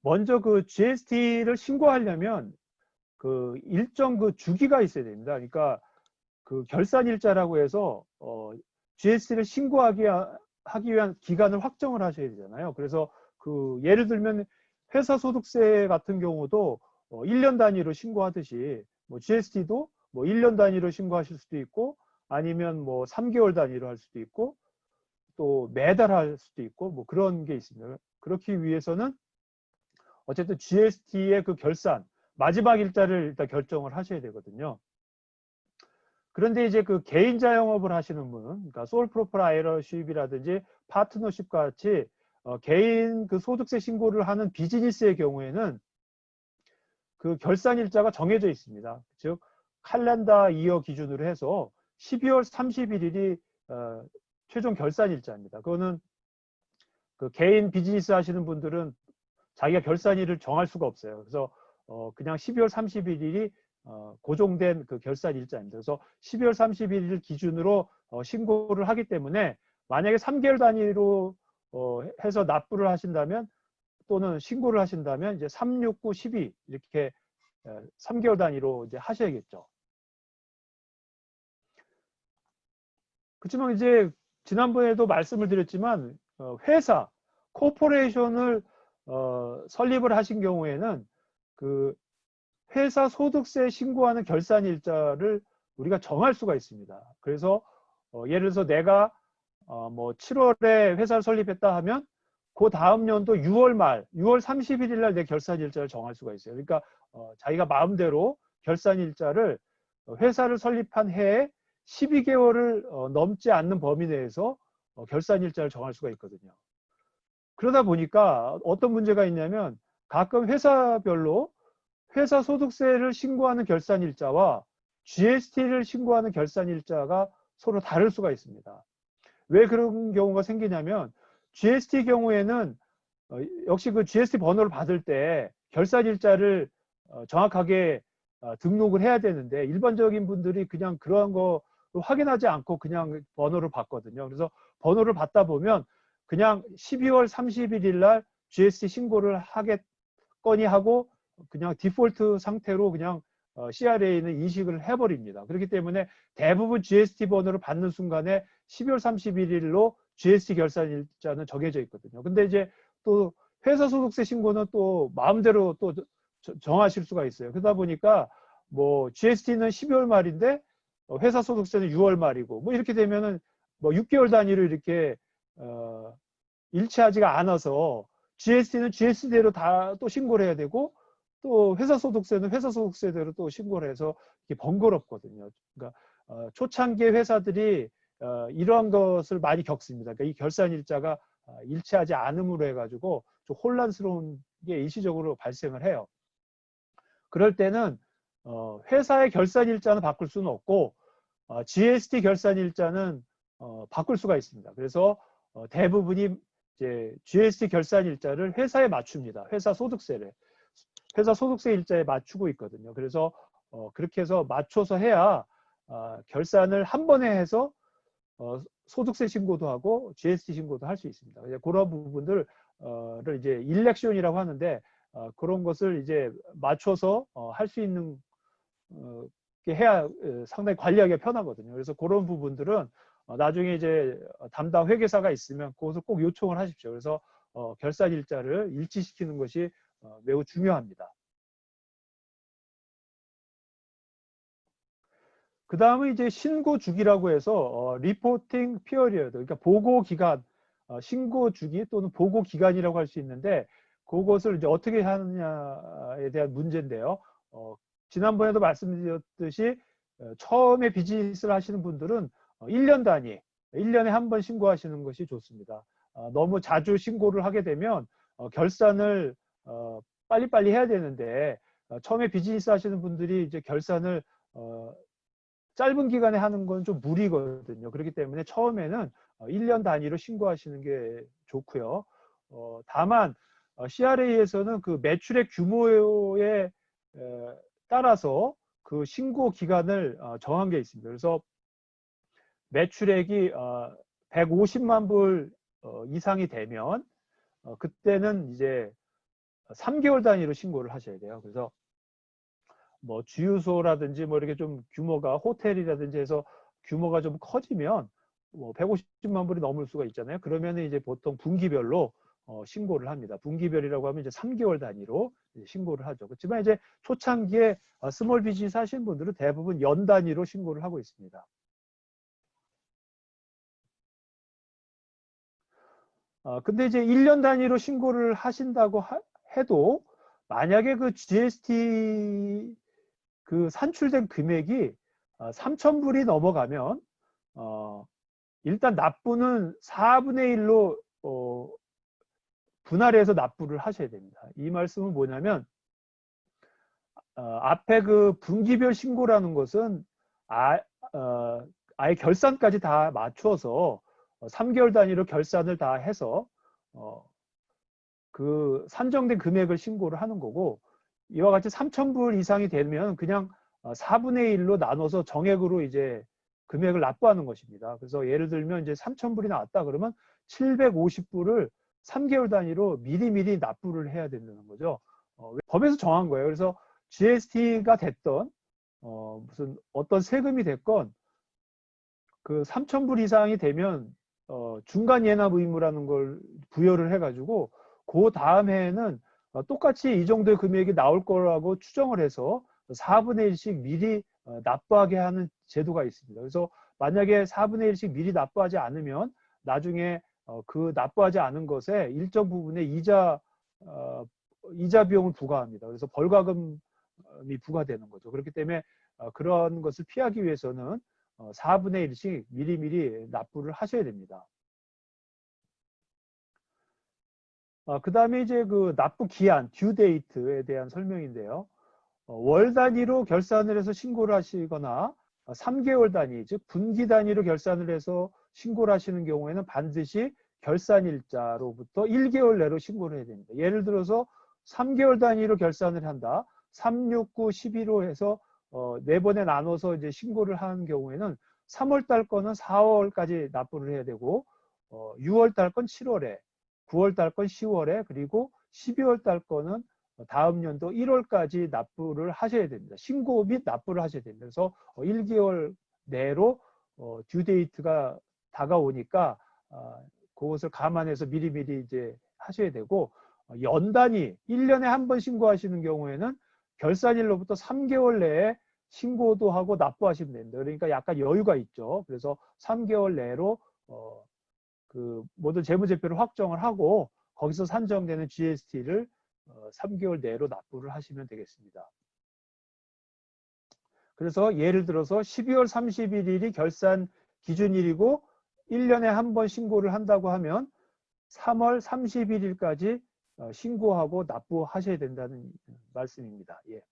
먼저 그 GST를 신고하려면 그 일정 그 주기가 있어야 됩니다. 그러니까 그 결산일자라고 해서 GST를 하기 위한 기간을 확정을 하셔야 되잖아요. 그래서 그 예를 들면 회사 소득세 같은 경우도 1년 단위로 신고하듯이 뭐 GST도 뭐 1년 단위로 신고하실 수도 있고 아니면 뭐 3개월 단위로 할 수도 있고 또 매달 할 수도 있고 뭐 그런 게 있습니다. 그렇기 위해서는 어쨌든 GST의 그 결산 마지막 일자를 일단 결정을 하셔야 되거든요. 그런데 이제 그 개인 자영업을 하시는 분, 그러니까 솔 프로프라이터십이라든지 파트너십 같이 개인 그 소득세 신고를 하는 비즈니스의 경우에는 그 결산 일자가 정해져 있습니다. 즉 칼렌더 이어 기준으로 해서 12월 31일이 최종 결산 일자입니다. 그거는 그 개인 비즈니스 하시는 분들은 자기가 결산일을 정할 수가 없어요. 그래서 그냥 12월 31일이 고정된 그 결산 일자입니다. 그래서 12월 31일 기준으로 신고를 하기 때문에 만약에 3개월 단위로 해서 납부를 하신다면 또는 신고를 하신다면 이제 3, 6, 9, 12 이렇게 3개월 단위로 이제 하셔야겠죠. 그렇지만 이제 지난번에도 말씀을 드렸지만 회사, 코퍼레이션을 설립을 하신 경우에는 그 회사 소득세 신고하는 결산 일자를 우리가 정할 수가 있습니다. 그래서 예를 들어서 내가 뭐 7월에 회사를 설립했다 하면 그 다음 연도 6월 말, 6월 31일 날 내 결산 일자를 정할 수가 있어요. 그러니까 자기가 마음대로 결산 일자를 회사를 설립한 해에 12개월을 넘지 않는 범위 내에서 결산 일자를 정할 수가 있거든요. 그러다 보니까 어떤 문제가 있냐면 가끔 회사별로 회사 소득세를 신고하는 결산 일자와 GST를 신고하는 결산 일자가 서로 다를 수가 있습니다. 왜 그런 경우가 생기냐면 GST 경우에는 역시 그 GST 번호를 받을 때 결산 일자를 정확하게 등록을 해야 되는데 일반적인 분들이 그냥 그러한 거 확인하지 않고 그냥 번호를 받거든요. 그래서 번호를 받다 보면 그냥 12월 31일 날 GST 신고를 하겠거니 하고 그냥 디폴트 상태로 그냥 CRA는 인식을 해버립니다. 그렇기 때문에 대부분 GST 번호를 받는 순간에 12월 31일로 GST 결산 일자는 정해져 있거든요. 근데 이제 또 회사 소득세 신고는 또 마음대로 또 정하실 수가 있어요. 그러다 보니까 뭐 GST는 12월 말인데 회사 소득세는 6월 말이고 뭐 이렇게 되면은 뭐 6개월 단위로 이렇게 일치하지가 않아서 GST는 GST대로 다 또 신고를 해야 되고 또 회사 소득세는 회사 소득세대로 또 신고를 해서 이게 번거롭거든요. 그러니까 초창기 회사들이 이러한 것을 많이 겪습니다. 그러니까 이 결산 일자가 일치하지 않음으로 해가지고 좀 혼란스러운 게 일시적으로 발생을 해요. 그럴 때는 회사의 결산 일자는 바꿀 수는 없고 GST 결산 일자는 바꿀 수가 있습니다. 그래서 대부분이 이제 GST 결산 일자를 회사에 맞춥니다. 회사 소득세를. 회사 소득세 일자에 맞추고 있거든요. 그래서 그렇게 해서 맞춰서 해야 결산을 한 번에 해서 소득세 신고도 하고 GST 신고도 할 수 있습니다. 그런 부분들을 이제 일렉션이라고 하는데 그런 것을 이제 맞춰서 할 수 있는 해야 상당히 관리하기가 편하거든요. 그래서 그런 부분들은 나중에 이제 담당 회계사가 있으면 그것을 꼭 요청을 하십시오. 그래서 결산 일자를 일치시키는 것이 매우 중요합니다. 그 다음은 이제 신고 주기라고 해서 리포팅 피어리어드, 그러니까 보고 기간, 신고 주기 또는 보고 기간이라고 할 수 있는데 그것을 이제 어떻게 하느냐에 대한 문제인데요. 지난번에도 말씀드렸듯이 처음에 비즈니스를 하시는 분들은 1년 단위, 1년에 한 번 신고하시는 것이 좋습니다. 너무 자주 신고를 하게 되면 결산을 빨리빨리 해야 되는데 처음에 비즈니스 하시는 분들이 이제 결산을 짧은 기간에 하는 건 좀 무리거든요. 그렇기 때문에 처음에는 1년 단위로 신고하시는 게 좋고요. 다만 CRA에서는 그 매출의 규모에 따라서 그 신고 기간을 정한 게 있습니다. 그래서 매출액이 150만 불 이상이 되면 그때는 이제 3개월 단위로 신고를 하셔야 돼요. 그래서 뭐 주유소라든지 뭐 이렇게 좀 규모가 호텔이라든지 해서 규모가 좀 커지면 뭐 150만 불이 넘을 수가 있잖아요. 그러면 이제 보통 분기별로 신고를 합니다. 분기별이라고 하면 이제 3개월 단위로 이제 신고를 하죠. 그렇지만 이제 초창기에 스몰 비즈니스 하시는 분들은 대부분 연 단위로 신고를 하고 있습니다. 근데 이제 1년 단위로 신고를 하신다고 해도 만약에 그 GST 그 산출된 금액이 3,000불이 넘어가면 일단 납부는 4분의 1로 분할해서 납부를 하셔야 됩니다. 이 말씀은 뭐냐면 앞에 그 분기별 신고라는 것은 아예 결산까지 다 맞춰서 3개월 단위로 결산을 다 해서 그 산정된 금액을 신고를 하는 거고, 이와 같이 3,000불 이상이 되면 그냥 4분의 1로 나눠서 정액으로 이제 금액을 납부하는 것입니다. 그래서 예를 들면 이제 3,000불이 나왔다 그러면 750불을 3개월 단위로 미리미리 납부를 해야 된다는 거죠. 법에서 정한 거예요. 그래서 GST가 됐던 무슨 어떤 세금이 됐건 그 3,000불 이상이 되면 중간 예납 의무라는 걸 부여를 해가지고 그 다음 해에는 똑같이 이 정도의 금액이 나올 거라고 추정을 해서 4분의 1씩 미리 납부하게 하는 제도가 있습니다. 그래서 만약에 4분의 1씩 미리 납부하지 않으면 나중에 그 납부하지 않은 것에 일정 부분의 이자 비용을 부과합니다. 그래서 벌과금이 부과되는 거죠. 그렇기 때문에 그런 것을 피하기 위해서는 4분의 1씩 미리미리 납부를 하셔야 됩니다. 그 다음에 이제 그 납부 기한, 듀 데이트에 대한 설명인데요. 월 단위로 결산을 해서 신고를 하시거나 3개월 단위, 즉 분기 단위로 결산을 해서 신고를 하시는 경우에는 반드시 결산일자로부터 1개월 내로 신고를 해야 됩니다. 예를 들어서 3개월 단위로 결산을 한다. 3, 6, 9, 11호 해서 4번에 나눠서 이제 신고를 하는 경우에는 3월 달 거는 4월까지 납부를 해야 되고 6월 달 건 7월에, 9월 달 건 10월에, 그리고 12월 달 거는 다음 연도 1월까지 납부를 하셔야 됩니다. 신고 및 납부를 하셔야 됩니다. 그래서 1개월 내로 듀 데이트가 다가오니까 그것을 감안해서 미리미리 이제 하셔야 되고, 연 단위 1년에 한 번 신고하시는 경우에는 결산일로부터 3개월 내에 신고도 하고 납부하시면 됩니다. 그러니까 약간 여유가 있죠. 그래서 3개월 내로 그 모든 재무제표를 확정을 하고 거기서 산정되는 GST를 3개월 내로 납부를 하시면 되겠습니다. 그래서 예를 들어서 12월 31일이 결산 기준일이고 1년에 한 번 신고를 한다고 하면 3월 31일까지 신고하고 납부하셔야 된다는 말씀입니다. 예.